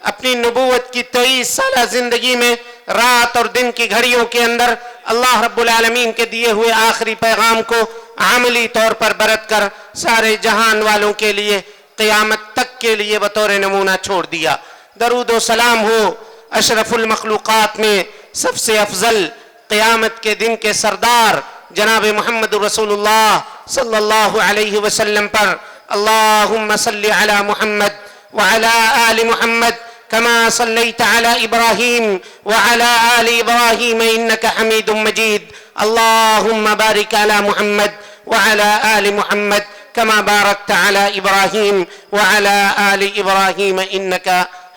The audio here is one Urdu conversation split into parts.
اپنی نبوت کی 23 سالہ زندگی میں رات اور دن کی گھڑیوں کے اندر اللہ رب العالمین کے دیے ہوئے آخری پیغام کو عملی طور پر برت کر سارے جہان والوں کے لیے قیامت تک کے لیے بطور نمونہ چھوڑ دیا۔ درود و سلام ہو اشرف المخلوقات میں سب سے افضل، قیامت کے دن کے سردار جناب محمد رسول اللہ صلی اللہ علیہ وسلم پر۔ اللہم صلی علی محمد وعلی آل محمد كما صليت على إبراهيم وعلى آل إبراهيم إنك حميد مجيد اللهم بارك على محمد وعلى آل محمد كما باركت على إبراهيم وعلى آل إبراهيم إنك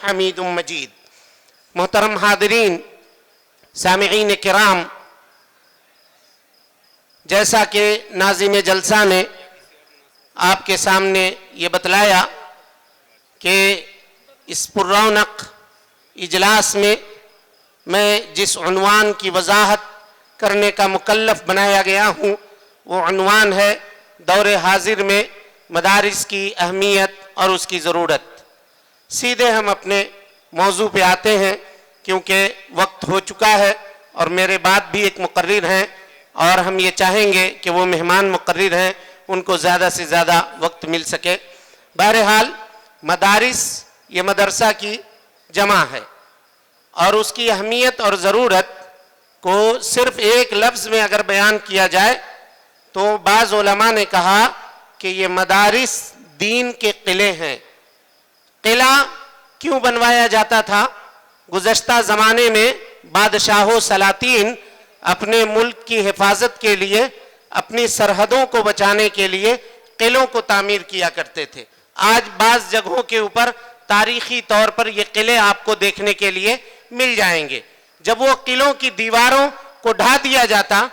حميد مجيد۔ محترم حاضرین، سامعین کرام، جیسا کہ ناظم جلسہ نے آپ کے سامنے یہ بتلایا کہ اس پررونق اجلاس میں جس عنوان کی وضاحت کرنے کا مکلف بنایا گیا ہوں وہ عنوان ہے دور حاضر میں مدارس کی اہمیت اور اس کی ضرورت۔ سیدھے ہم اپنے موضوع پہ آتے ہیں کیونکہ وقت ہو چکا ہے اور میرے بعد بھی ایک مقرر ہیں اور ہم یہ چاہیں گے کہ وہ مہمان مقرر ہیں ان کو زیادہ سے زیادہ وقت مل سکے۔ بہرحال مدارس یہ مدرسہ کی جمع ہے اور اس کی اہمیت اور ضرورت کو صرف ایک لفظ میں اگر بیان کیا جائے تو بعض علماء نے کہا کہ یہ مدارس دین کے قلعے ہیں۔ قلعہ کیوں بنوایا جاتا تھا؟ گزشتہ زمانے میں بادشاہ و سلاطین اپنے ملک کی حفاظت کے لیے، اپنی سرحدوں کو بچانے کے لیے قلعوں کو تعمیر کیا کرتے تھے۔ آج بعض جگہوں کے اوپر تاریخی طور پر یہ قلعے آپ کو دیکھنے کے لیے مل جائیں گے۔ جب وہ قلعوں کی دیواروں کو ڈھا دیا جاتا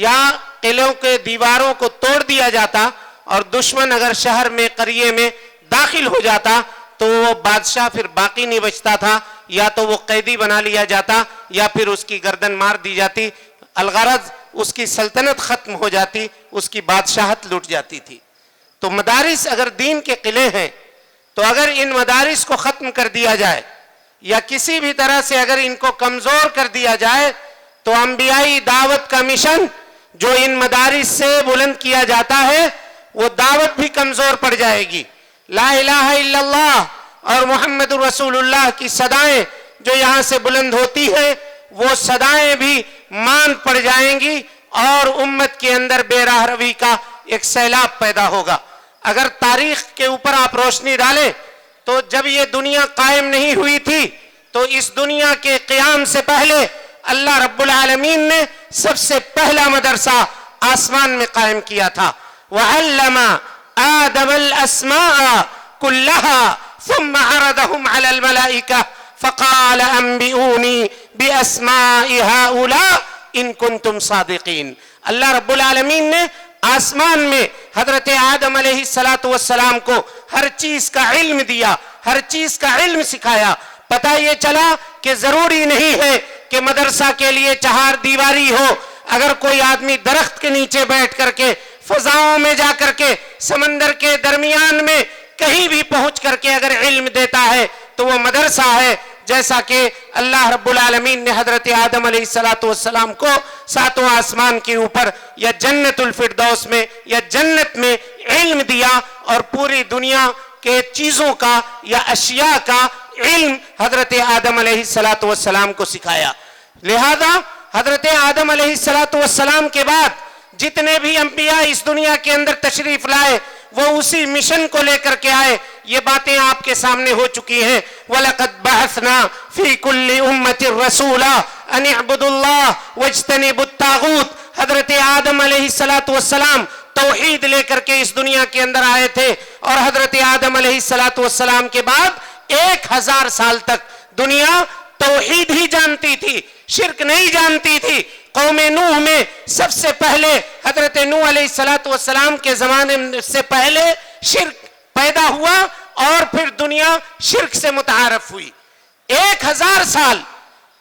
یا قلعوں کے دیواروں کو توڑ دیا جاتا اور دشمن اگر شہر میں قریے میں داخل ہو جاتا تو وہ بادشاہ پھر باقی نہیں بچتا تھا، یا تو وہ قیدی بنا لیا جاتا یا پھر اس کی گردن مار دی جاتی، الغرض اس کی سلطنت ختم ہو جاتی، اس کی بادشاہت لٹ جاتی تھی۔ تو مدارس اگر دین کے قلعے ہیں تو اگر ان مدارس کو ختم کر دیا جائے یا کسی بھی طرح سے اگر ان کو کمزور کر دیا جائے تو انبیائی دعوت کا مشن جو ان مدارس سے بلند کیا جاتا ہے وہ دعوت بھی کمزور پڑ جائے گی۔ لا الہ الا اللہ اور محمد رسول اللہ کی صدائیں جو یہاں سے بلند ہوتی ہیں وہ صدائیں بھی مان پڑ جائیں گی اور امت کے اندر بے راہ روی کا ایک سیلاب پیدا ہوگا۔ اگر تاریخ کے اوپر آپ روشنی ڈالیں تو جب یہ دنیا قائم نہیں ہوئی تھی تو اس دنیا کے قیام سے پہلے اللہ رب العالمین نے سب سے پہلا مدرسہ آسمان میں قائم کیا تھا۔ وَعَلَّمَ آدَمَ الْأَسْمَاءَ كُلَّهَا ثُمَّ عَرَضَهُمْ عَلَى الْمَلَائِكَةِ فَقَالَ أَنْبِئُونِي بِأَسْمَاءِ هَؤُلَاءِ إِن كُنتُمْ صَادِقِينَ۔ اللہ رب العالمین نے آسمان میں حضرت آدم علیہ السلام کو ہر چیز کا علم دیا، ہر چیز کا علم سکھایا۔ پتہ یہ چلا کہ ضروری نہیں ہے کہ مدرسہ کے لیے چہار دیواری ہو۔ اگر کوئی آدمی درخت کے نیچے بیٹھ کر کے، فضاؤں میں جا کر کے، سمندر کے درمیان میں کہیں بھی پہنچ کر کے اگر علم دیتا ہے تو وہ مدرسہ ہے۔ جیسا کہ اللہ رب العالمین نے حضرت آدم علیہ السلام کو ساتوں آسمان کے اوپر یا جنت الفردوس میں یا جنت میں علم دیا اور پوری دنیا کے چیزوں کا یا اشیاء کا علم حضرت آدم علیہ السلام کو سکھایا۔ لہذا حضرت آدم علیہ السلام کے بعد جتنے بھی انبیاء اس دنیا کے اندر تشریف لائے وہ اسی مشن کو لے کر کے آئے۔ یہ باتیں آپ کے سامنے ہو چکی ہیں۔ وَلَقَدْ بَعَثْنَا فِي كُلِّ أُمَّةٍ رَسُولًا أَنِ اعْبُدُوا اللَّهَ وَاجْتَنِبُوا الطَّاغُوتَ۔ حضرت آدم علیہ السلام توحید لے کر کے اس دنیا کے اندر آئے تھے اور حضرت آدم علیہ السلام کے بعد 1000 سال تک دنیا توحید ہی جانتی تھی، شرک نہیں جانتی تھی۔ قوم نوح میں سب سے پہلے حضرت نوح علیہ السلام کے زمانے سے پہلے شرک پیدا ہوا اور پھر دنیا شرک سے متعارف ہوئی۔ 1000 سال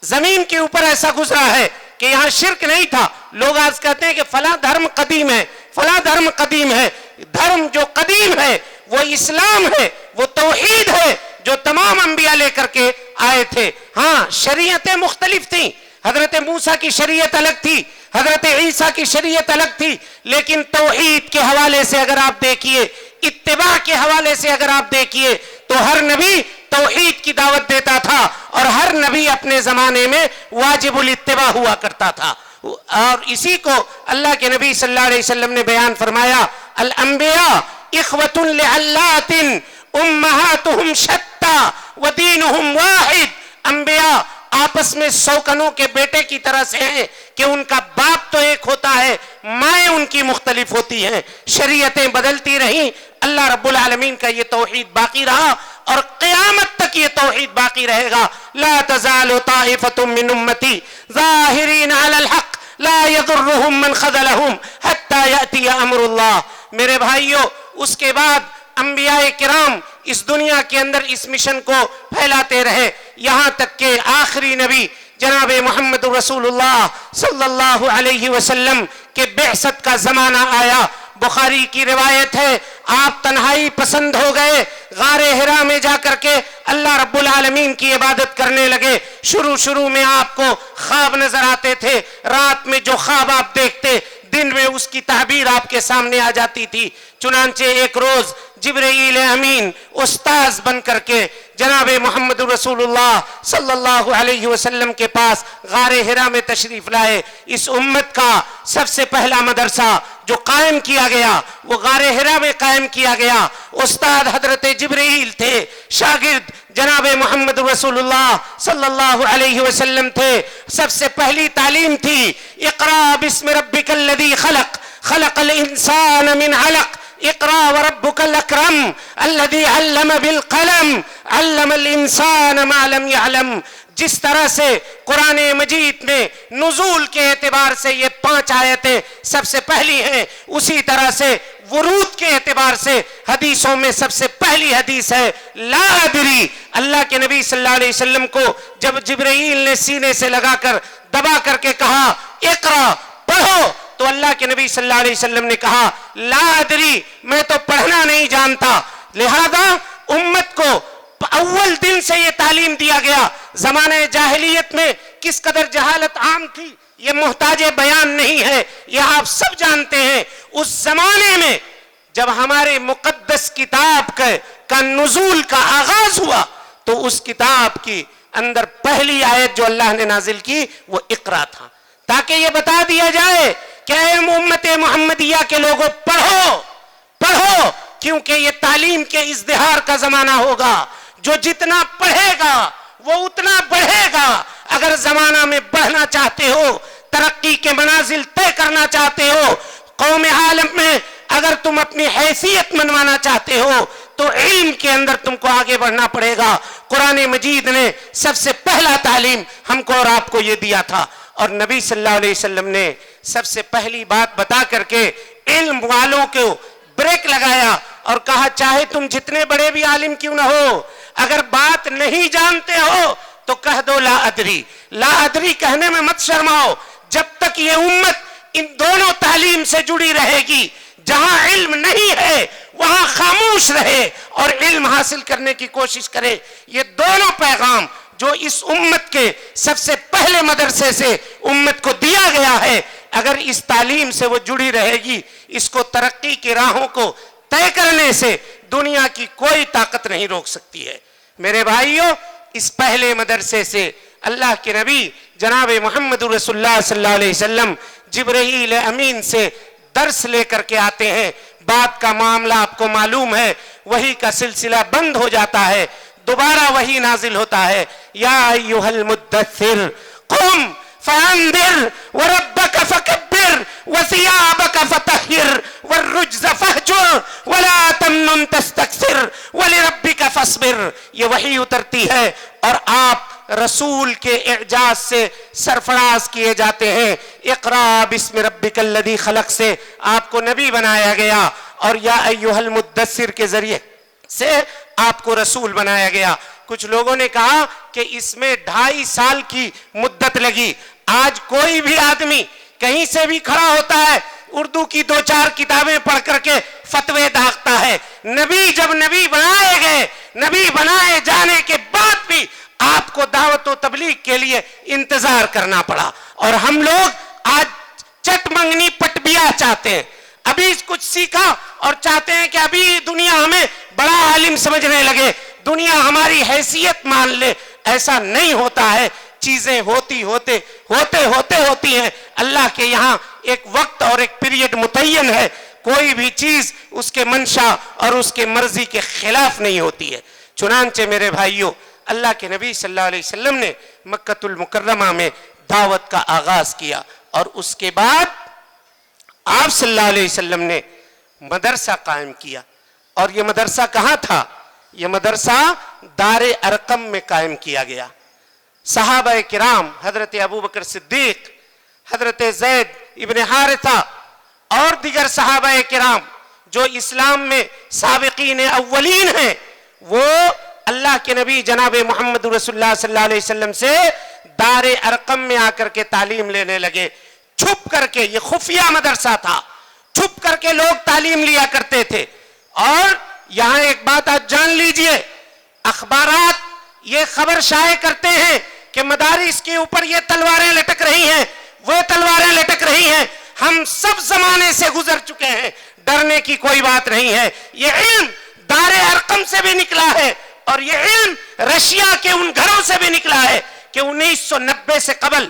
زمین کے اوپر ایسا گزرا ہے کہ یہاں شرک نہیں تھا۔ لوگ آج کہتے ہیں کہ فلاں دھرم قدیم ہے، فلاں دھرم قدیم ہے۔ دھرم جو قدیم ہے وہ اسلام ہے، وہ توحید ہے۔ جو تمام انبیاء لے کر کے آئے تھے. ہاں شریعتیں مختلف تھیں. حضرت موسیٰ کی شریعت الگ تھی, حضرت عیسیٰ کی شریعت الگ تھی, لیکن توحید کے حوالے سے اگر آپ دیکھیے, اتباع کے حوالے سے اگر آپ دیکھیے, تو ہر نبی توحید کی دعوت دیتا تھا اور ہر نبی اپنے زمانے میں واجب الاتباع ہوا کرتا تھا. اور اسی کو اللہ کے نبی صلی اللہ علیہ وسلم نے بیان فرمایا, الانبیاء اخوۃ لعلات امہاتہم شتیٰ ودینہم واحد. انبیاء آپس میں سوکنوں کے بیٹے کی طرح سے ہیں کہ ان کا باپ تو ایک ہوتا ہے, مائیں ان کی مختلف ہوتی ہیں, شریعتیں بدلتی رہیں, اللہ رب العالمین کا یہ توحید باقی رہا اور قیامت تک یہ توحید باقی رہے گا. لا تزال طائفۃ من امتی ظاہرین علی الحق لا یضرهم من خذلهم حتی یأتی امر اللہ. میرے بھائیو, اس کے بعد انبیاء کرام اس دنیا کے اندر اس مشن کو پھیلاتے رہے, یہاں تک کہ آخری نبی جناب محمد رسول اللہ صلی اللہ علیہ وسلم کے بعثت کا زمانہ آیا. بخاری کی روایت ہے, آپ تنہائی پسند ہو گئے, غار حرا میں جا کر کے اللہ رب العالمین کی عبادت کرنے لگے. شروع میں آپ کو خواب نظر آتے تھے, رات میں جو خواب آپ دیکھتے دن میں اس کی تعبیر آپ کے سامنے آ جاتی تھی. چنانچہ ایک روز جبرائیل امین استاذ بن کر کے جناب محمد رسول اللہ صلی اللہ علیہ وسلم کے پاس غار حرا میں تشریف لائے. اس امت کا سب سے پہلا مدرسہ جو قائم کیا گیا وہ غار حرا میں قائم کیا گیا. استاد حضرت جبرائیل تھے, شاگرد جناب محمد رسول اللہ صلی اللہ علیہ وسلم تھے. سب سے پہلی تعلیم تھی اقرا باسم ربک الذی خلق خلق الانسان من علق اقرا وربک الاکرم الذی علم بالقلم علم الانسان ما لم يعلم. جس طرح سے قرآن مجید میں نزول کے اعتبار سے یہ 5 آیتیں سب سے پہلی ہیں, اسی طرح سے ورود کے اعتبار سے حدیثوں میں سب سے پہلی حدیث ہے لا ادری. اللہ کے نبی صلی اللہ علیہ وسلم کو جب جبرائیل نے سینے سے لگا کر دبا کر کے کہا اقرا پڑھو, تو اللہ کے نبی صلی اللہ علیہ وسلم نے کہا لا ادری, میں تو پڑھنا نہیں جانتا. لہذا امت کو اول دن سے یہ تعلیم دیا گیا. زمانہ جاہلیت میں کس قدر جہالت عام تھی یہ محتاج بیان نہیں ہے, یہ آپ سب جانتے ہیں. اس زمانے میں جب ہمارے مقدس کتاب کا نزول کا آغاز ہوا تو اس کتاب کی اندر پہلی آیت جو اللہ نے نازل کی وہ اقرا تھا, تاکہ یہ بتا دیا جائے کہ اے امت محمدیہ کے لوگوں پڑھو, کیونکہ یہ تعلیم کے ازدہار کا زمانہ ہوگا. جو جتنا پڑھے گا وہ اتنا بڑھے گا. اگر زمانہ میں بڑھنا چاہتے ہو, ترقی کے منازل طے کرنا چاہتے ہو, قوم عالم میں اگر تم اپنی حیثیت منوانا چاہتے ہو تو علم کے اندر تم کو آگے بڑھنا پڑے گا. قرآن مجید نے سب سے پہلا تعلیم ہم کو اور آپ کو یہ دیا تھا, اور نبی صلی اللہ علیہ وسلم نے سب سے پہلی بات بتا کر کے علم والوں کو بریک لگایا اور کہا چاہے تم جتنے بڑے بھی عالم کیوں نہ ہو, اگر بات نہیں جانتے ہو تو کہہ دو لا ادری. لا ادری کہنے میں مت شرماؤ. جب تک یہ امت ان دونوں تعلیم سے جڑی رہے گی, جہاں علم نہیں ہے وہاں خاموش رہے اور علم حاصل کرنے کی کوشش کرے. یہ دونوں پیغام جو اس امت کے سب سے پہلے مدرسے سے امت کو دیا گیا ہے, اگر اس تعلیم سے وہ جڑی رہے گی, اس کو ترقی کی راہوں کو طے کرنے سے دنیا کی کوئی طاقت نہیں روک سکتی ہے. میرے بھائیوں, اس پہلے مدرسے سے اللہ کے نبی جناب محمد رسول اللہ صلی اللہ علیہ وسلم جبرائیل امین سے درس لے کر کے آتے ہیں. بات کا معاملہ آپ کو معلوم ہے, وحی کا سلسلہ بند ہو جاتا ہے, دوبارہ وحی نازل ہوتا ہے. یا ایھا المدثر قم فانذر وربک فکبر وثیابک فطہر والرجز فہجر ولا تمنن تستکثر ولربک فاصبر. یہ وحی اترتی ہے اور آپ رسول کے اعجاز سے سرفراز کیے جاتے ہیں. اقرا باسم ربک الذی خلق سے آپ کو نبی بنایا گیا, اور یا ایھا المدثر کے ذریعے سے آپ کو رسول بنایا گیا. کچھ لوگوں نے کہا کہ اس میں 2.5 سال کی مدت لگی. آج کوئی بھی آدمی کہیں سے بھی کھڑا ہوتا ہے, اردو کی 2-4 کتابیں پڑھ کر کے فتوے داغتا ہے. نبی جب نبی بنائے گئے نبی بنائے جانے کے بعد بھی آپ کو دعوت و تبلیغ کے لیے انتظار کرنا پڑا، اور ہم لوگ آج چٹ منگنی پٹبیا چاہتے ہیں، ابھی کچھ سیکھا اور چاہتے ہیں کہ ابھی دنیا ہمیں بڑا عالم سمجھنے لگے، دنیا ہماری حیثیت مان لے۔ ایسا نہیں ہوتا ہے، چیزیں ہوتی ہیں۔ اللہ کے یہاں ایک وقت اور ایک پیریڈ متعین ہے، کوئی بھی چیز اس کے منشا اور اس کے مرضی کے خلاف نہیں ہوتی ہے۔ چنانچہ میرے بھائیوں، اللہ کے نبی صلی اللہ علیہ وسلم نے مکہ المکرمہ میں دعوت کا آغاز کیا، اور اس کے بعد آپ صلی اللہ علیہ وسلم نے مدرسہ قائم کیا، اور یہ مدرسہ کہاں تھا؟ یہ مدرسہ دار ارقم میں قائم کیا گیا۔ صحابہ کرام حضرت ابوبکر صدیق، حضرت زید ابن حارثہ اور دیگر صحابہ کرام جو اسلام میں سابقین اولین ہیں، وہ اللہ کے نبی جناب محمد رسول اللہ صلی اللہ علیہ وسلم سے دار ارقم میں آ کر کے تعلیم لینے لگے، چھپ کر کے۔ یہ خفیہ مدرسہ تھا، چھپ کر کے لوگ تعلیم لیا کرتے تھے۔ اور یہاں ایک بات آج جان لیجئے، اخبارات یہ خبر شائع کرتے ہیں کہ مدارس کے اوپر یہ تلواریں لٹک رہی ہیں، وہ تلواریں لٹک رہی ہیں۔ ہم سب زمانے سے گزر چکے ہیں، ڈرنے کی کوئی بات نہیں ہے۔ یہ علم دار ارقم سے بھی نکلا ہے، اور یہ علم رشیا کے ان گھروں سے بھی نکلا ہے کہ 1990 سے قبل،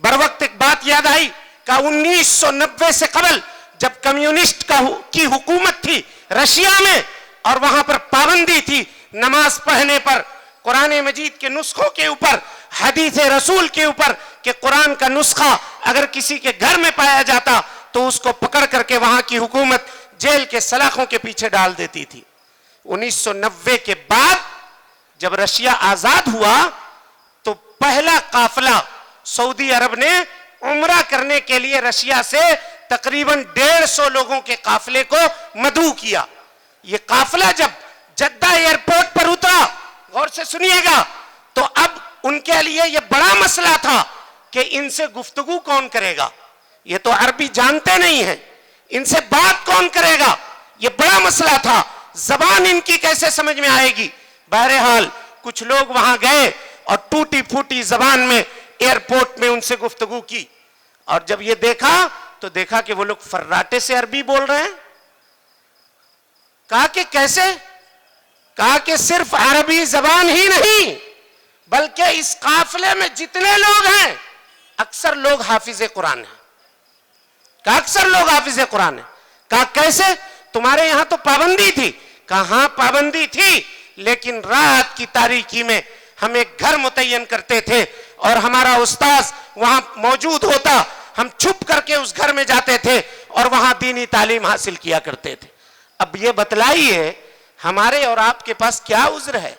بروقت ایک بات یاد آئی کہ 1990 سے قبل جب کمیونسٹ کی حکومت تھی رشیا میں، اور وہاں پر پابندی تھی نماز پڑھنے پر، قرآن مجید کے نسخوں کے اوپر، حدیث رسول کے اوپر، کہ قرآن کا نسخہ اگر کسی کے گھر میں پایا جاتا تو اس کو پکڑ کر کے وہاں کی حکومت جیل کے سلاخوں کے پیچھے ڈال دیتی تھی۔ 1990 کے بعد جب رشیا آزاد ہوا تو پہلا قافلہ سعودی عرب نے عمرہ کرنے کے لیے رشیا سے تقریباً 150 لوگوں کے قافلے کو مدعو کیا۔ یہ قافلہ جب جدہ ایئرپورٹ پر اترا، غور سے سنیے گا، تو اب ان کے لیے یہ بڑا مسئلہ تھا کہ ان سے گفتگو کون کرے گا، یہ تو عربی جانتے نہیں ہیں، ان سے بات کون کرے گا، یہ بڑا مسئلہ تھا، زبان ان کی کیسے سمجھ میں آئے گی۔ بہرحال کچھ لوگ وہاں گئے اور ٹوٹی پھوٹی زبان میں ایئرپورٹ میں ان سے گفتگو کی، اور جب یہ دیکھا تو دیکھا کہ وہ لوگ فراٹے سے عربی بول رہے ہیں۔ کہا کہ کیسے؟ کہا کہ صرف عربی زبان ہی نہیں بلکہ اس قافلے میں جتنے لوگ ہیں اکثر لوگ حافظ قرآن ہیں۔ کہا اکثر لوگ حافظ قرآن ہیں۔ کہا کیسے؟ تمہارے یہاں تو پابندی تھی۔ کہا ہاں پابندی تھی، لیکن رات کی تاریکی میں ہم ایک گھر متعین کرتے تھے اور ہمارا استاذ وہاں موجود ہوتا، ہم چھپ کر کے اس گھر میں جاتے تھے اور وہاں دینی تعلیم حاصل کیا کرتے تھے۔ اب یہ بتلائیے ہمارے اور آپ کے پاس کیا عذر ہے؟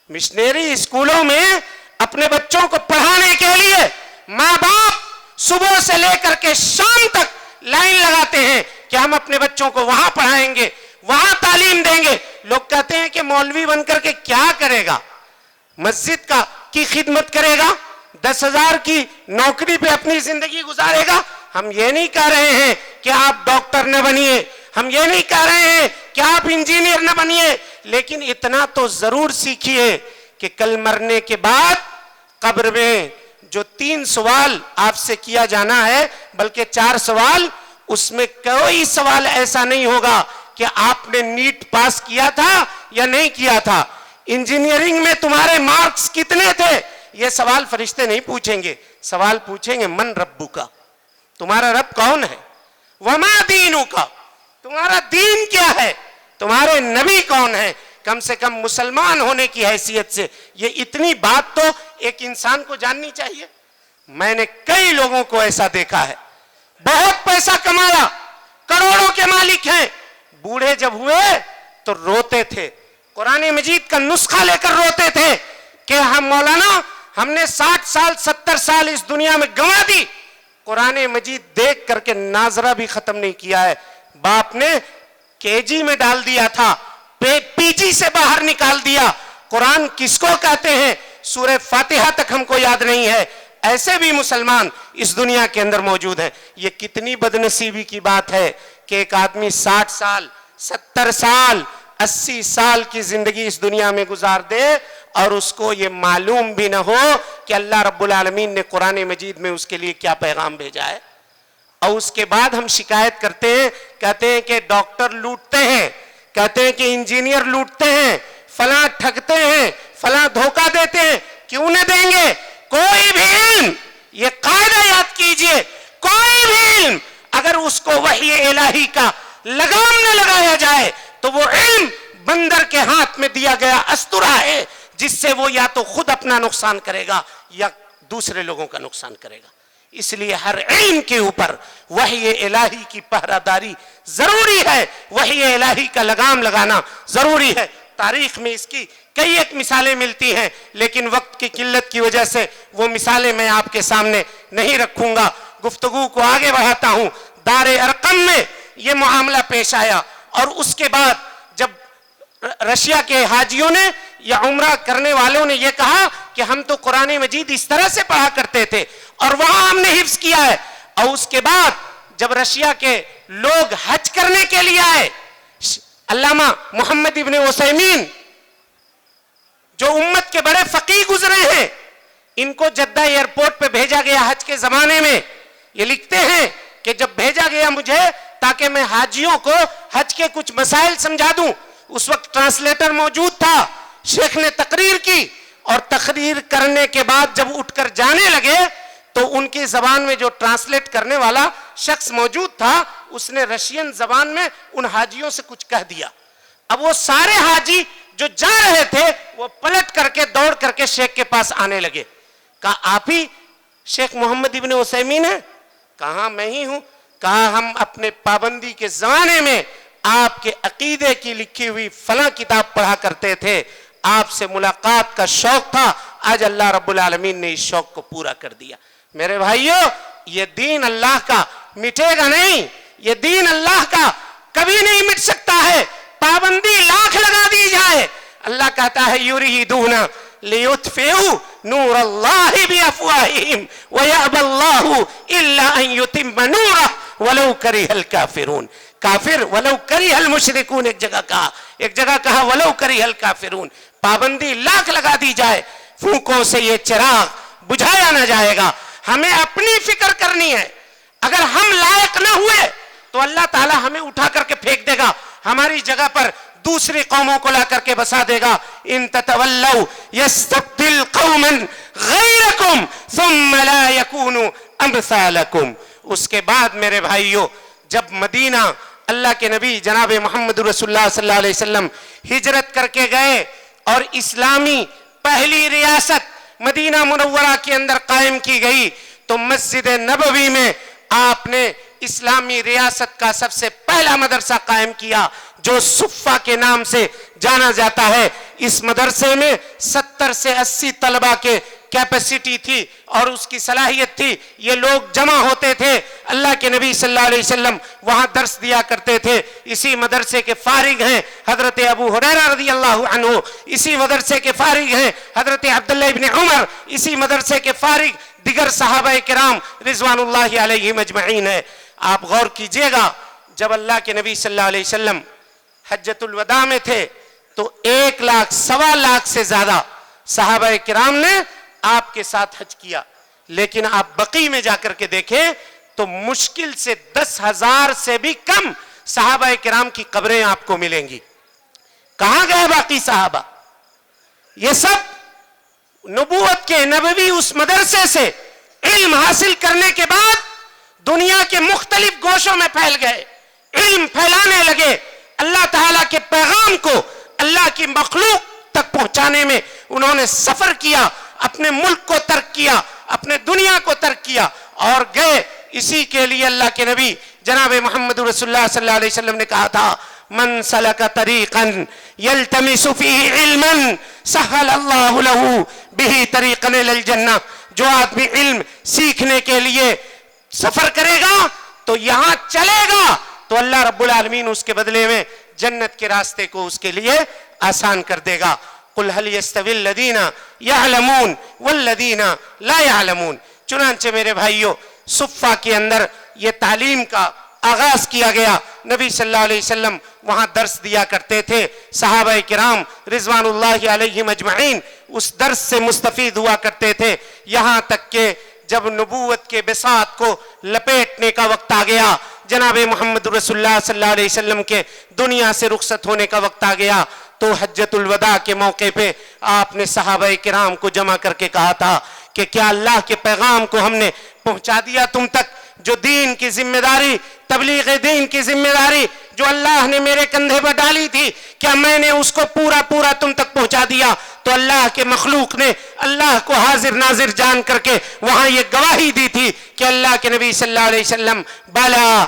مشنری اسکولوں میں اپنے بچوں کو پڑھانے کے لیے ماں باپ صبح سے لے کر کے شام تک لائن لگاتے ہیں کہ ہم اپنے بچوں کو وہاں پڑھائیں گے، وہاں تعلیم دیں گے۔ لوگ کہتے ہیں کہ مولوی بن کر کے کیا کرے گا؟ مسجد کی خدمت کرے گا، 10,000 کی نوکری پہ اپنی زندگی گزارے گا۔ ہم یہ نہیں کہہ رہے ہیں کہ آپ ڈاکٹر نہ بنیے، ہم یہ نہیں کہہ رہے ہیں کہ آپ انجینئر نہ بنیے، لیکن اتنا تو ضرور سیکھیے کہ کل مرنے کے بعد قبر میں جو 3 سوال آپ سے کیا جانا ہے، بلکہ 4 سوال، اس میں کوئی سوال ایسا نہیں ہوگا کہ آپ نے نیٹ پاس کیا تھا یا نہیں کیا تھا، انجینئرنگ میں تمہارے مارکس کتنے تھے، یہ سوال فرشتے نہیں پوچھیں گے۔ سوال پوچھیں گے من ربو کا، تمہارا رب کون ہے، وما دینو کا، تمہارا دین کیا ہے، تمہارے نبی کون ہے۔ کم سے کم مسلمان ہونے کی حیثیت سے یہ اتنی بات تو ایک انسان کو جاننی چاہیے۔ میں نے کئی لوگوں کو ایسا دیکھا ہے، بہت پیسہ کمایا، کروڑوں کے مالک ہیں، بوڑھے جب ہوئے تو روتے تھے، قرآن مجید کا نسخہ لے کر روتے تھے کہ ہم مولانا ہم نے 60 سال 70 سال اس دنیا میں گنوا دی، قرآن مجید دیکھ کر کے ناظرہ بھی ختم نہیں کیا ہے۔ باپ نے KG میں ڈال دیا تھا، PG سے باہر نکال دیا۔ قرآن کس کو کہتے ہیں؟ سورہ فاتحہ تک ہم کو یاد نہیں ہے۔ ایسے بھی مسلمان اس دنیا کے اندر موجود ہیں۔ یہ کتنی بدنصیبی کی بات ہے کہ ایک آدمی 60 سال 70 سال 80 سال کی زندگی اس دنیا میں گزار دے اور اس کو یہ معلوم بھی نہ ہو کہ اللہ رب العالمین نے قرآن مجید میں اس کے لیے کیا پیغام بھیجا ہے. اور اس کے بعد ہم شکایت کرتے ہیں, کہتے ہیں کہ ڈاکٹر لوٹتے ہیں, کہتے ہیں کہ انجینئر لوٹتے ہیں, فلاں ٹھگتے ہیں, فلاں دھوکہ دیتے ہیں. کیوں نہ دیں گے؟ کوئی بھی علم, یہ قاعدہ یاد کیجئے, کوئی بھی علم اگر اس کو وحی الہی کا لگام نہ لگایا جائے تو وہ علم بندر کے ہاتھ میں دیا گیا استرا ہے, جس سے وہ یا تو خود اپنا نقصان کرے گا یا دوسرے لوگوں کا نقصان کرے گا. اس لیے ہر علم کے اوپر وحی الہی کی پہرہ داری ضروری ہے, وحی الہی کا لگام لگانا ضروری ہے. تاریخ میں اس کی کئی ایک مثالیں ملتی ہیں, لیکن وقت کی قلت کی وجہ سے وہ مثالیں میں آپ کے سامنے نہیں رکھوں گا. گفتگو کو آگے بڑھاتا ہوں. دار ارقم میں یہ معاملہ پیش آیا, اور اس کے بعد جب رشیا کے حاجیوں نے یا عمرہ کرنے والوں نے یہ کہا کہ ہم تو قرآن مجید اس طرح سے پڑھا کرتے تھے اور وہاں ہم نے حفظ کیا ہے. اور اس کے بعد جب رشیا کے لوگ حج کرنے کے لیے آئے, علامہ محمد ابن عثیمین جو امت کے بڑے فقیہ گزرے ہیں, ان کو جدہ ایئرپورٹ پہ بھیجا گیا حج کے زمانے میں. یہ لکھتے ہیں کہ جب بھیجا گیا مجھے تاکہ میں حاجیوں کو حج کے کچھ مسائل سمجھا دوں, اس وقت ٹرانسلیٹر موجود تھا. شیخ نے تقریر کی اور تقریر کرنے کے بعد جب اٹھ کر جانے لگے تو ان کی زبان میں جو ٹرانسلیٹ کرنے والا شخص موجود تھا, اس نے رشین زبان میں ان حاجیوں سے کچھ کہہ دیا. اب وہ سارے حاجی جو جا رہے تھے وہ پلٹ کر کے دوڑ کر کے شیخ کے پاس آنے لگے. کہا آپ ہی شیخ محمد ابن عثیمین ہیں؟ کہا میں ہی ہوں. کہا ہم اپنے پابندی کے زمانے میں آپ کے عقیدے کی لکھی ہوئی فلاں کتاب پڑھا کرتے تھے, آپ سے ملاقات کا شوق تھا, آج اللہ رب العالمین نے اس شوق کو پورا کر دیا. میرے بھائیوں, یہ دین اللہ کا مٹے گا نہیں, یہ دین اللہ کا کبھی نہیں مٹ سکتا ہے. پابندی لاکھ لگا دی جائے, اللہ کہتا ہے یریدون لیطفئوا نور اللہ بافواہہم ویأبی اللہ الا ان یتم نورہ ولو کرہ الکافرون. کافر ولو کرہ المشرکون ایک جگہ کہا ولو کرہ الکافرون. پابندی لاکھ لگا دی جائے, پھونکوں سے یہ چراغ بجھایا نہ جائے گا. ہمیں اپنی فکر کرنی ہے. اگر ہم لائق نہ ہوئے تو اللہ تعالی ہمیں اٹھا کر کے پھینک دے گا, ہماری جگہ پر دوسری قوموں کو لا کر کے بسا دے گا. ان تتولوا یستبدل قوما غیرکم ثم لا یکونوا امثالکم. اس کے بعد میرے بھائیوں, جب مدینہ اللہ کے نبی جناب محمد رسول اللہ صلی اللہ علیہ وسلم ہجرت کر کے گئے اور اسلامی پہلی ریاست مدینہ منورہ کے اندر قائم کی گئی, تو مسجد نبوی میں آپ نے اسلامی ریاست کا سب سے پہلا مدرسہ قائم کیا جو صفہ کے نام سے جانا جاتا ہے. اس مدرسے میں 70 سے 80 طلبہ کے کیپیسٹی تھی اور اس کی صلاحیت تھی. یہ لوگ جمع ہوتے تھے, اللہ کے نبی صلی اللہ علیہ وسلم وہاں درس دیا کرتے تھے. اسی مدرسے کے فارغ ہیں حضرت ابو ہریرہ رضی اللہ عنہ, اسی مدرسے کے فارغ ہیں حضرت عبداللہ ابن عمر, اسی مدرسے کے فارغ دیگر صحابہ کرام رضوان اللہ علیہم اجمعین ہے. آپ غور کیجئے گا, جب اللہ کے نبی صلی اللہ علیہ وسلم حجۃ الوداع میں تھے تو 1 لاکھ 1.25 لاکھ سے زیادہ صحابہ کرام نے آپ کے ساتھ حج کیا. لیکن آپ بقیع میں جا کر کے دیکھیں تو مشکل سے 10,000 سے بھی کم صحابہ کرام کی قبریں آپ کو ملیں گی. کہاں گئے باقی صحابہ؟ یہ سب نبوت کے نبوی اس مدرسے سے علم حاصل کرنے کے بعد دنیا کے مختلف گوشوں میں پھیل گئے, علم پھیلانے لگے. اللہ تعالیٰ کے پیغام کو اللہ کی مخلوق تک پہنچانے میں انہوں نے سفر کیا, اپنے ملک کو ترک کیا, اپنے دنیا کو ترک کیا اور گئے. اسی کے لیے اللہ کے نبی جناب محمد رسول اللہ صلی اللہ علیہ وسلم نے کہا تھا, من سلک طریقا یلتمس فیہ علما سہل اللہ لہ بہ طریقا الی الجنہ. جو آدمی علم سیکھنے کے لیے سفر کرے گا تو یہاں چلے گا تو اللہ رب العالمین اس کے بدلے میں جنت کے راستے کو اس کے لیے آسان کر دے گا. قل هل يستوي الذين يعلمون والذين لا يعلمون. چنانچہ میرے بھائیوں, صفہ کے اندر یہ تعلیم کا آغاز کیا گیا. نبی صلی اللہ علیہ وسلم وہاں درس دیا کرتے تھے. صحابہ کرام رضوان اللہ علیہم اجمعین اس درس سے مستفید ہوا کرتے تھے. یہاں تک کہ جب نبوت کے بساط کو لپیٹنے کا وقت آ گیا, جناب محمد رسول اللہ صلی اللہ علیہ وسلم کے دنیا سے رخصت ہونے کا وقت آ گیا, تو حجۃ الوداع کے موقع پہ آپ نے صحابہ کرام کو جمع کر کے کہا تھا کہ کیا اللہ کے پیغام کو ہم نے پہنچا دیا تم تک؟ جو دین کی ذمہ داری, تبلیغ دین کی ذمہ داری جو اللہ نے میرے کندھے پر ڈالی تھی, کیا میں نے اس کو پورا تم تک پہنچا دیا؟ تو اللہ کے مخلوق نے اللہ کو حاضر ناظر جان کر کے وہاں یہ گواہی دی تھی کہ اللہ کے نبی صلی اللہ علیہ وسلم بلا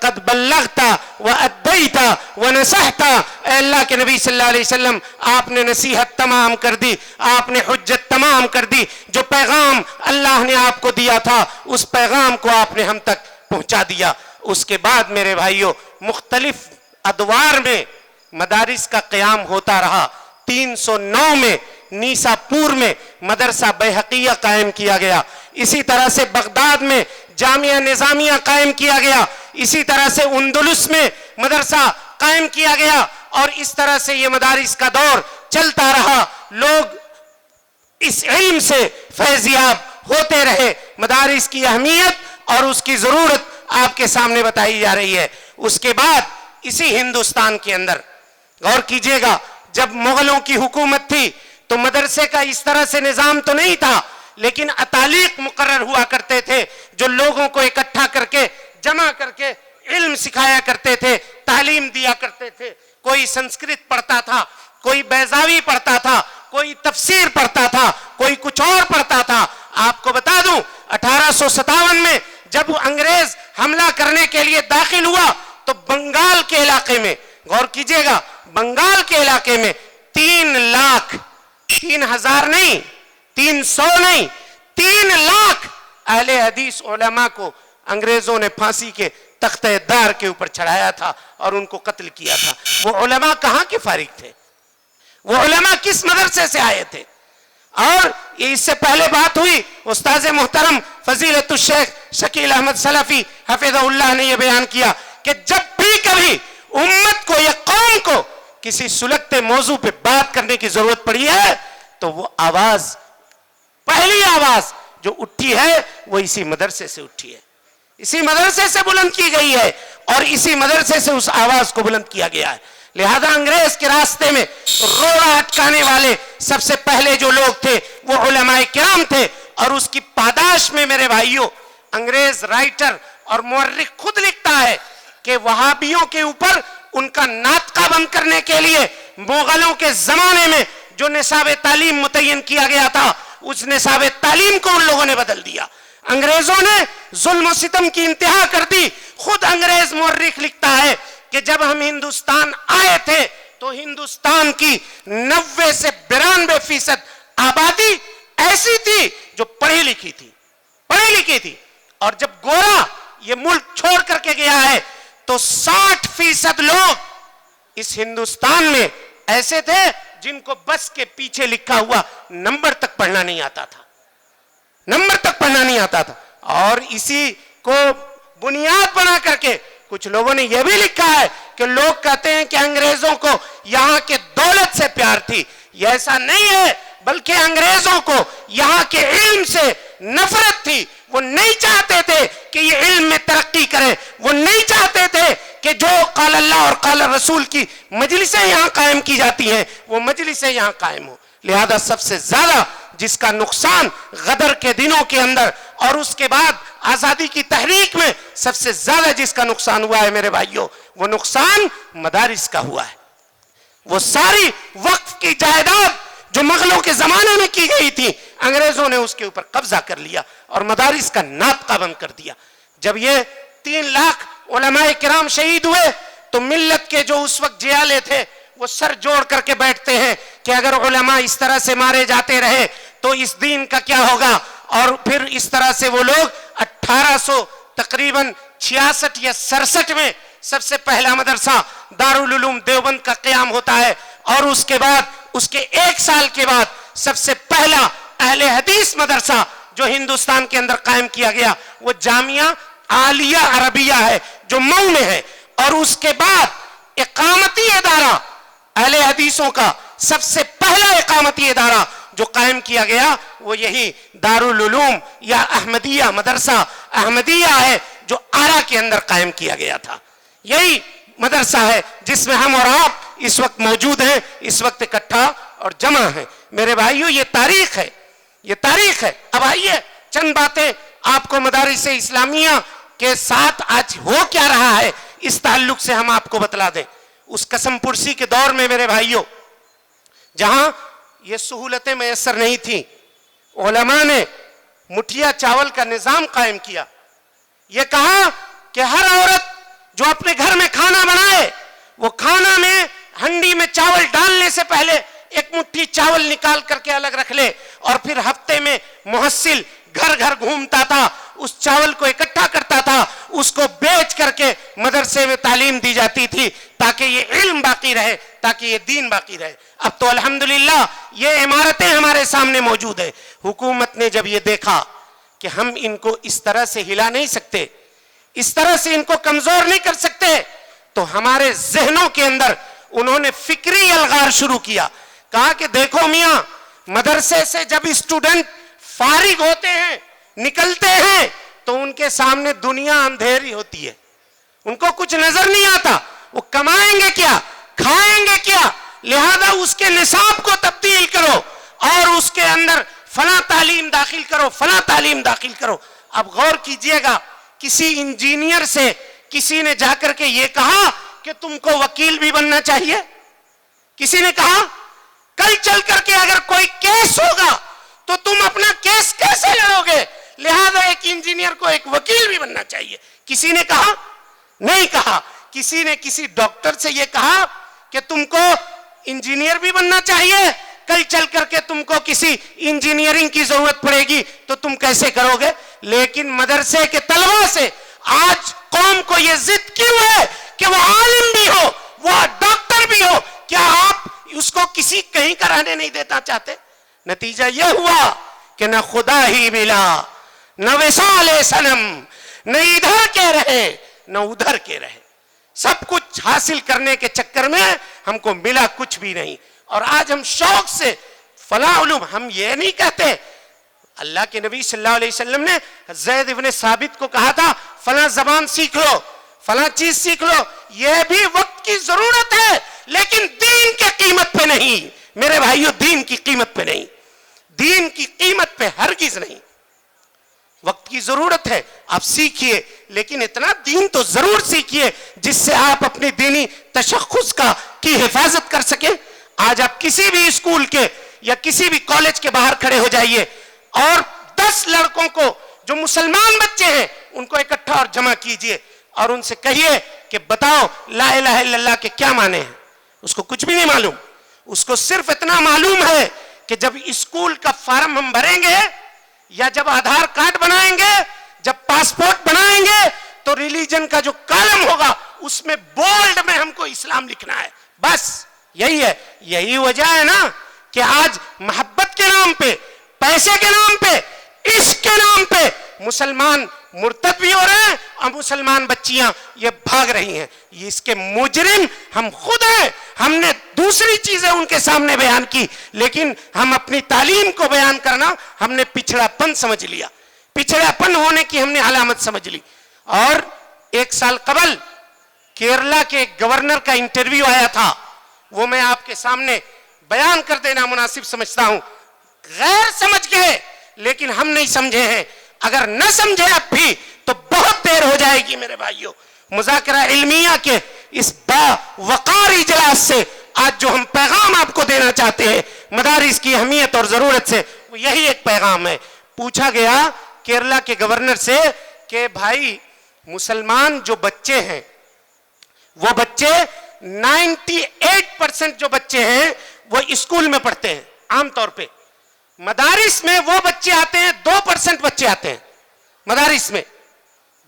قد بلغتا وادیتا ونصحتا, اے اللہ کے نبی صلی اللہ علیہ وسلم آپ نے نصیحت تمام کر دی, آپ نے حجت تمام کر دی. جو پیغام اللہ نے آپ کو دیا تھا اس پیغام کو آپ نے ہم تک پہنچا دیا. اس کے بعد میرے بھائیوں مختلف ادوار میں مدارس کا قیام ہوتا رہا. 309 میں نیسا پور میں مدرسہ بیہقیہ قائم کیا گیا. اسی طرح سے بغداد میں جامعہ نظامیہ قائم کیا گیا. اسی طرح سے اندلس میں مدرسہ قائم کیا گیا. اور اس طرح سے یہ مدارس کا دور چلتا رہا. لوگ اس علم سے فیضیاب ہوتے رہے. مدارس کی اہمیت اور اس کی ضرورت آپ کے سامنے بتائی جا رہی ہے. اس کے بعد اسی ہندوستان کے اندر غور کیجئے گا, جب مغلوں کی حکومت تھی تو مدرسے کا اس طرح سے نظام تو نہیں تھا, لیکن اتالیق مقرر ہوا کرتے تھے جو لوگوں کو اکٹھا کر کے جمع کر کے علم سکھایا کرتے تھے, تعلیم دیا کرتے تھے. کوئی سنسکرت پڑھتا تھا, کوئی بیضاوی پڑھتا تھا, کوئی تفسیر پڑھتا تھا, کوئی کچھ اور پڑھتا تھا. آپ کو بتا دوں 1857 میں جب انگریز حملہ کرنے کے لیے داخل ہوا تو بنگال کے علاقے میں, غور کیجئے گا, بنگال کے علاقے میں 3 لاکھ, 3000 نہیں, 300 نہیں, 3 لاکھ اہل حدیث علماء کو انگریزوں نے پھانسی کے تختہ دار کے اوپر چڑھایا تھا اور ان کو قتل کیا تھا. وہ علماء کہاں کے فارغ تھے؟ وہ علماء کس مدرسے سے آئے تھے؟ اور اس سے پہلے بات ہوئی, استاذ محترم فضیلت الشیخ شکیل احمد سلفی حفظہ اللہ نے یہ بیان کیا کہ جب بھی کبھی امت کو یا قوم کو کسی سلگتے موضوع پہ بات کرنے کی ضرورت پڑی ہے تو وہ آواز, پہلی آواز جو اٹھی ہے وہ اسی مدرسے سے اٹھی ہے, اسی مدرسے سے بلند کی گئی ہے اور اسی مدرسے سے اس آواز کو بلند کیا گیا ہے. لہذا انگریز کے راستے میں روڑا اٹکانے والے سب سے پہلے جو لوگ تھے وہ علماء کرام تھے. اور اس کی پاداش میں میرے بھائیوں انگریز رائٹر اور مورخ خود لکھتا ہے کہ وہابیوں کے اوپر ان کا ناطقہ بند کرنے کے لیے مغلوں کے زمانے میں جو نصاب تعلیم متعین کیا گیا تھا اس نصاب تعلیم کو ان لوگوں نے بدل دیا. انگریزوں نے ظلم و ستم کی انتہا کر دی. خود انگریز مورخ لکھتا ہے کہ جب ہم ہندوستان آئے تھے تو ہندوستان کی 90 سے 92% آبادی ایسی تھی جو پڑھی لکھی تھی, اور جب گورا یہ ملک چھوڑ کر کے گیا ہے تو 60% لوگ اس ہندوستان میں ایسے تھے جن کو بس کے پیچھے لکھا ہوا نمبر تک پڑھنا نہیں آتا تھا. اور اسی کو بنیاد بنا کر کے کچھ لوگوں نے یہ بھی لکھا ہے کہ لوگ کہتے ہیں کہ انگریزوں کو یہاں کے دولت سے پیار تھی. یہ ایسا نہیں ہے, بلکہ انگریزوں کو یہاں کے علم سے نفرت تھی. وہ نہیں چاہتے تھے کہ یہ علم میں ترقی کرے, وہ نہیں چاہتے تھے کہ جو قال اللہ اور قال رسول کی مجلسیں یہاں قائم کی جاتی ہیں وہ مجلسیں یہاں قائم ہوں. لہذا سب سے زیادہ جس کا نقصان غدر کے دنوں کے اندر اور اس کے بعد آزادی کی تحریک میں سب سے زیادہ جس کا نقصان ہوا ہے میرے بھائیوں, وہ نقصان مدارس کا ہوا ہے. وہ ساری وقف کی جائیداد جو مغلوں کے زمانے میں کی گئی تھی انگریزوں نے اس کے اوپر قبضہ کر لیا اور مدارس کا ناطقہ بند کر دیا. جب یہ 3 لاکھ علماء کرام شہید ہوئے تو ملت کے جو اس وقت جیالے تھے وہ سر جوڑ کر کے بیٹھتے ہیں کہ اگر علماء اس طرح سے مارے جاتے رہے تو اس دین کا کیا ہوگا. اور پھر اس طرح سے وہ لوگ 1800 تقریباً 66 یا 67 میں سب سے پہلا مدرسہ دارالعلوم دیوبند کا قیام ہوتا ہے, اور اس کے بعد اس کے 1 سال کے بعد سب سے پہلا اہل حدیث مدرسہ جو ہندوستان کے اندر قائم کیا گیا وہ جامعہ عالیہ عربیہ ہے جو مئو میں ہے، اور اس کے بعد اقامتی ادارہ اہل حدیثوں کا سب سے پہلا اقامتی ادارہ جو قائم کیا گیا وہ یہی دارالعلوم یا احمدیہ مدرسہ احمدیہ ہے جو آرا کے اندر قائم کیا گیا تھا. یہی مدرسہ ہے جس میں ہم اور آپ اس وقت موجود ہیں، اس وقت اکٹھا اور جمع ہیں. میرے بھائیو، یہ تاریخ ہے، یہ تاریخ ہے. اب آئیے چند باتیں آپ کو مدارس اسلامیہ کے ساتھ آج ہو کیا رہا ہے اس تعلق سے ہم آپ کو بتلا دیں. اس قسم پرسی کے دور میں میرے بھائیو، جہاں یہ سہولتیں میسر نہیں تھیں، علماء نے مٹھیا چاول کا نظام قائم کیا. یہ کہا کہ ہر عورت جو اپنے گھر میں کھانا بنائے وہ کھانا میں ہنڈی میں چاول ڈالنے سے پہلے ایک مٹھی چاول نکال کر کے الگ رکھ لے، اور پھر ہفتے میں محصل گھر گھر گھومتا تھا، اس چاول کو اکٹھا کرتا تھا، اس کو بیچ کر کے مدرسے میں تعلیم دی جاتی تھی تاکہ یہ علم باقی رہے، تاکہ یہ دین باقی رہے. اب تو الحمدللہ یہ عمارتیں ہمارے سامنے موجود ہیں. حکومت نے جب یہ دیکھا کہ ہم ان کو اس طرح سے ہلا نہیں سکتے، اس طرح سے ان کو کمزور نہیں کر سکتے، تو ہمارے ذہنوں کے اندر انہوں نے فکری الغار شروع کیا. کہا کہ دیکھو میاں، مدرسے سے جب اسٹوڈنٹ فارغ ہوتے ہیں، نکلتے ہیں، تو ان کے سامنے دنیا اندھیری ہوتی ہے، ان کو کچھ نظر نہیں آتا، وہ کمائیں گے کیا، کھائیں گے کیا، لہذا اس کے نصاب کو تبدیل کرو اور اس کے اندر فلاں تعلیم داخل کرو، فلاں تعلیم داخل کرو. اب غور کیجئے گا، کسی انجینئر سے کسی نے جا کر کے یہ کہا کہ تم کو وکیل بھی بننا چاہیے؟ کسی نے کہا کل چل کر کے اگر کوئی کیس ہوگا تو تم اپنا کیس کیسے لڑو گے، لہذا ایک انجینئر کو ایک وکیل بھی بننا چاہیے؟ کسی نے کہا؟ نہیں کہا. کسی نے کسی ڈاکٹر سے یہ کہا کہ تم کو انجینئر بھی بننا چاہیے، کل چل کر کے تم کو کسی انجینئرنگ کی ضرورت پڑے گی تو تم کیسے کرو گے؟ لیکن مدرسے کے طلبہ سے آج قوم کو یہ ضد کیوں ہے کہ وہ عالم بھی ہو، وہ ڈاکٹر بھی ہو؟ کیا آپ اس کو کسی کہیں کرانے نہیں دیتا چاہتے؟ نتیجہ یہ ہوا کہ نہ خدا ہی ملا، نہ وصال صنم، نہ ادھر کے رہے نہ ادھر کے رہے. سب کچھ حاصل کرنے کے چکر میں ہم کو ملا کچھ بھی نہیں. اور آج ہم شوق سے فلاں علوم، ہم یہ نہیں کہتے. اللہ کے نبی صلی اللہ علیہ وسلم نے زید ابن ثابت کو کہا تھا فلاں زبان سیکھ لو، فلاں چیز سیکھ لو. یہ بھی وقت کی ضرورت ہے لیکن دین کے قیمت پہ نہیں میرے بھائیو، دین کی قیمت پہ نہیں، دین کی قیمت پہ ہرگز نہیں. وقت کی ضرورت ہے، آپ سیکھیے، لیکن اتنا دین تو ضرور سیکھیے جس سے آپ اپنی دینی تشخص کی حفاظت کر سکیں. آج آپ کسی بھی اسکول کے یا کسی بھی کالج کے باہر کھڑے ہو جائیے اور 10 لڑکوں کو جو مسلمان بچے ہیں ان کو اکٹھا اور جمع کیجئے اور ان سے کہیے کہ بتاؤ لا الہ الا اللہ کے کیا معنی ہیں. اس کو کچھ بھی نہیں معلوم. اس کو صرف اتنا معلوم ہے کہ جب اسکول کا فارم ہم بھریں گے یا جب آدھار کارڈ بنائیں گے، جب پاسپورٹ بنائیں گے، تو ریلیجن کا جو کالم ہوگا اس میں بولڈ میں ہم کو اسلام لکھنا ہے. بس یہی ہے. یہی وجہ ہے نا کہ آج محبت کے نام پہ، پیسے کے نام پہ، عشق کے نام پہ مسلمان مرتد بھی ہو رہے ہیں اور مسلمان بچیاں یہ بھاگ رہی ہیں. یہ اس کے مجرم ہم خود ہیں. ہم نے دوسری چیزیں ان کے سامنے بیان کی، لیکن ہم اپنی تعلیم کو بیان کرنا ہم نے پچھڑا پن سمجھ لیا، پچھڑا پن ہونے کی ہم نے علامت سمجھ لی. اور 1 سال قبل کیرلا کے گورنر کا انٹرویو آیا تھا، وہ میں آپ کے سامنے بیان کر دینا مناسب سمجھتا ہوں. غیر سمجھ گئے لیکن ہم نہیں سمجھے ہیں. اگر نہ سمجھے اب بھی تو بہت دیر ہو جائے گی میرے بھائیوں. مذاکرہ علمیہ کے اس با وقار اجلاس سے آج جو ہم پیغام آپ کو دینا چاہتے ہیں مدارس کی اہمیت اور ضرورت سے، وہ یہی ایک پیغام ہے. پوچھا گیا کیرلا کے گورنر سے کہ بھائی مسلمان جو بچے ہیں وہ بچے 98% جو بچے ہیں وہ اسکول میں پڑھتے ہیں عام طور پہ. مدارس میں وہ بچے آتے ہیں 2% بچے آتے ہیں. مدارس میں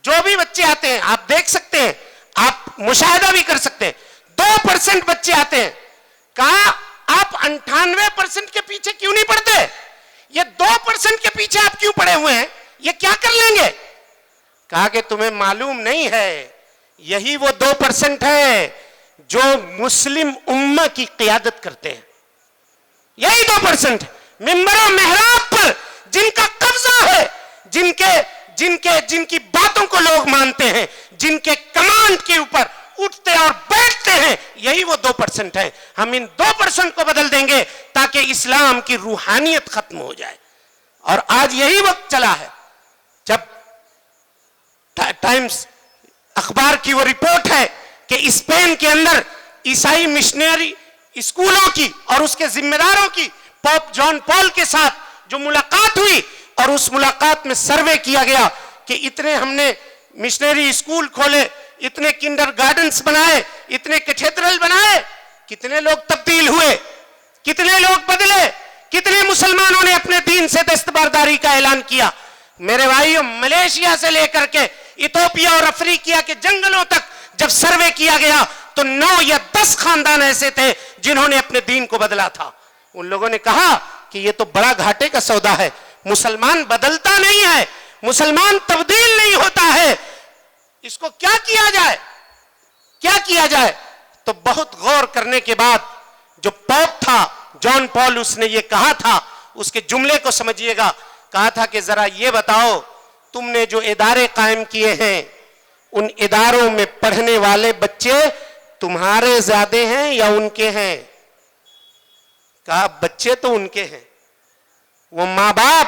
جو بھی بچے آتے ہیں آپ دیکھ سکتے ہیں، آپ مشاہدہ بھی کر سکتے ہیں، 2% بچے آتے ہیں. کہا آپ 98% کے پیچھے کیوں نہیں پڑھتے؟ یہ 2% کے پیچھے آپ کیوں پڑے ہوئے ہیں؟ یہ کیا کر لیں گے؟ کہا کہ تمہیں معلوم نہیں ہے یہی وہ 2% ہے جو مسلم امہ کی قیادت کرتے ہیں. یہی 2% ممبر و محراب پر جن کا قبضہ ہے, جن کی باتوں کو لوگ مانتے ہیں, جن کے کمانڈ کے اوپر اٹھتے اور بیٹھتے ہیں, یہی وہ 2% ہیں. ہم ان 2% کو بدل دیں گے تاکہ اسلام کی روحانیت ختم ہو جائے. اور آج یہی وقت چلا ہے جب ٹائمز اخبار کی وہ رپورٹ ہے کہ اسپین کے اندر عیسائی مشنری اسکولوں کی اور اس کے ذمہ داروں کی پوپ جان پال کے ساتھ جو ملاقات ہوئی, اور اس ملاقات میں سروے کیا گیا کہ اتنے ہم نے مشنری اسکول کھولے, اتنے کنڈر گارڈنز بنائے, اتنے کیتھیڈرل بنائے, کتنے لوگ تبدیل ہوئے, کتنے لوگ بدلے, کتنے مسلمانوں نے اپنے دین سے دستبرداری کا اعلان کیا. میرے بھائیوں, ملیشیا سے لے کر کے ایتھوپیا اور افریقہ کے جنگلوں تک جب سروے کیا گیا تو 9 یا 10 خاندان ایسے تھے جنہوں نے اپنے دین کو بدلا تھا. ان لوگوں نے کہا کہ یہ تو بڑا گھاٹے کا سودا ہے, مسلمان بدلتا نہیں ہے, مسلمان تبدیل نہیں ہوتا ہے, اس کو کیا کیا جائے, کیا کیا جائے. تو بہت غور کرنے کے بعد جو پوپ تھا جان پال, اس نے یہ کہا تھا, اس کے جملے کو سمجھیے گا, کہا تھا کہ ذرا یہ بتاؤ تم نے جو ادارے قائم کیے ہیں ان اداروں میں پڑھنے والے بچے تمہارے زیادہ ہیں یا ان کے ہیں؟ کہا بچے تو ان کے ہیں. وہ ماں باپ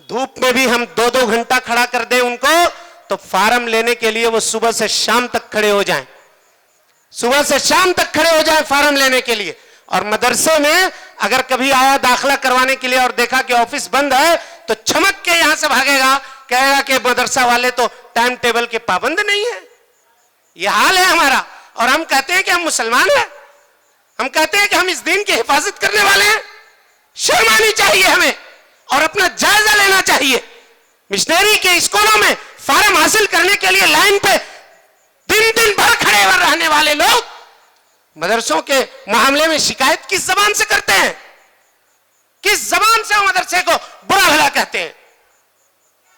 دھوپ میں بھی ہم 2-2 گھنٹہ کھڑا کر دیں ان کو تو فارم لینے کے لیے وہ صبح سے شام تک کھڑے ہو جائیں, صبح سے شام تک کھڑے ہو جائیں فارم لینے کے لیے. اور مدرسے میں اگر کبھی آیا داخلہ کروانے کے لیے اور دیکھا کہ آفس بند ہے تو چھمک کے یہاں سے بھاگے گا, کہے گا کہ مدرسہ والے تو ٹائم ٹیبل کے پابند نہیں ہے. یہ حال ہے ہمارا, اور ہم کہتے ہیں کہ ہم مسلمان ہیں, ہم کہتے ہیں کہ ہم اس دین کی حفاظت کرنے والے ہیں. شرم آنی چاہیے ہمیں اور اپنا جائزہ لینا چاہیے. مشنری کے اسکولوں میں فارم حاصل کرنے کے لیے لائن پہ دن بھر کھڑے ہوئے رہنے والے لوگ مدرسوں کے معاملے میں شکایت کس زبان سے کرتے ہیں؟ کس زبان سے وہ مدرسے کو برا بھلا کہتے ہیں؟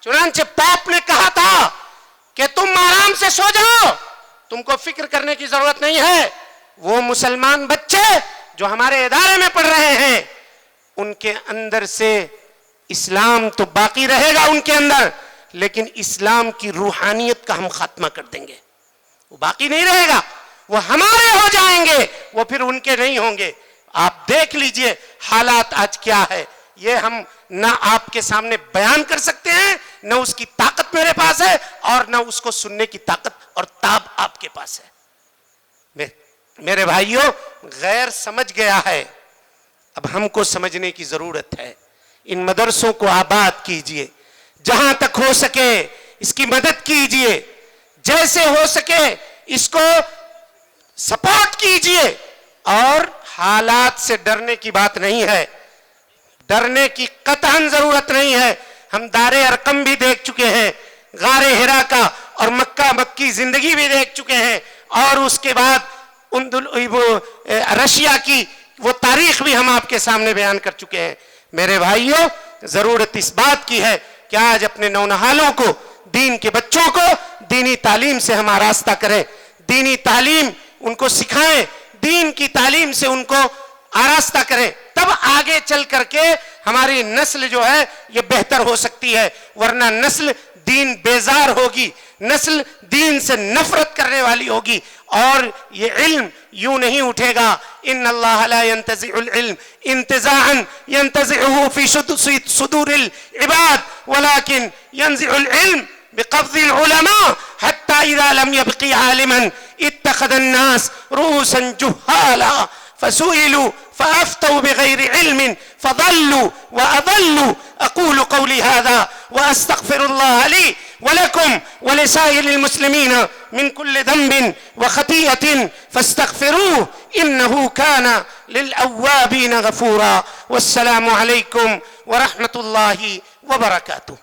چنانچہ پاپ نے کہا تھا کہ تم آرام سے سو جاؤ, تم کو فکر کرنے کی ضرورت نہیں ہے. وہ مسلمان بچے جو ہمارے ادارے میں پڑھ رہے ہیں ان کے اندر سے اسلام تو باقی رہے گا ان کے اندر, لیکن اسلام کی روحانیت کا ہم خاتمہ کر دیں گے. وہ باقی نہیں رہے گا, وہ ہمارے ہو جائیں گے, وہ پھر ان کے نہیں ہوں گے. آپ دیکھ لیجئے حالات آج کیا ہے. یہ ہم نہ آپ کے سامنے بیان کر سکتے ہیں, نہ اس کی طاقت میرے پاس ہے, اور نہ اس کو سننے کی طاقت اور تاب آپ کے پاس ہے. میرے بھائیوں, غیر سمجھ گیا ہے, اب ہم کو سمجھنے کی ضرورت ہے. ان مدرسوں کو آباد کیجئے, جہاں تک ہو سکے اس کی مدد کیجئے, جیسے ہو سکے اس کو سپورٹ کیجئے. اور حالات سے ڈرنے کی بات نہیں ہے, ڈرنے کی قطعاً ضرورت نہیں ہے. ہم دار ارقم بھی دیکھ چکے ہیں, غار ہرا کا اور مکہ مکی زندگی بھی دیکھ چکے ہیں, اور اس کے بعد رشیا کی وہ تاریخ بھی ہم آپ کے سامنے بیان کر چکے ہیں. میرے بھائیوں, ضرورت اس بات کی ہے کہ آج اپنے نونہالوں کو, دین کے بچوں کو دینی تعلیم سے ہم آراستہ کریں, دینی تعلیم ان کو سکھائیں, دین کی تعلیم سے ان کو آراستہ کریں. تب آگے چل کر کے ہماری نسل جو ہے یہ بہتر ہو سکتی ہے, ورنہ نسل دین بیزار ہوگی, نسل دین سے نفرت کرنے والی ہوگی, اور یہ علم یوں نہیں اٹھے گا. ان اللہ لا ينتزع العلم انتزاعا ينتزعه في صدور العباد ولكن ينزع العلم بقبض العلماء حتى اذا لم يبقي عالما اتخذ الناس رؤوسا جهالا فسئلوا فافتوا بغير علم فضلوا واضلوا. اقول قولي هذا واستغفر الله لي ولكم ولسائر المسلمين من كل ذنب وخطيئة فاستغفروه إنه كان للأوابين غفورا. والسلام عليكم ورحمة الله وبركاته.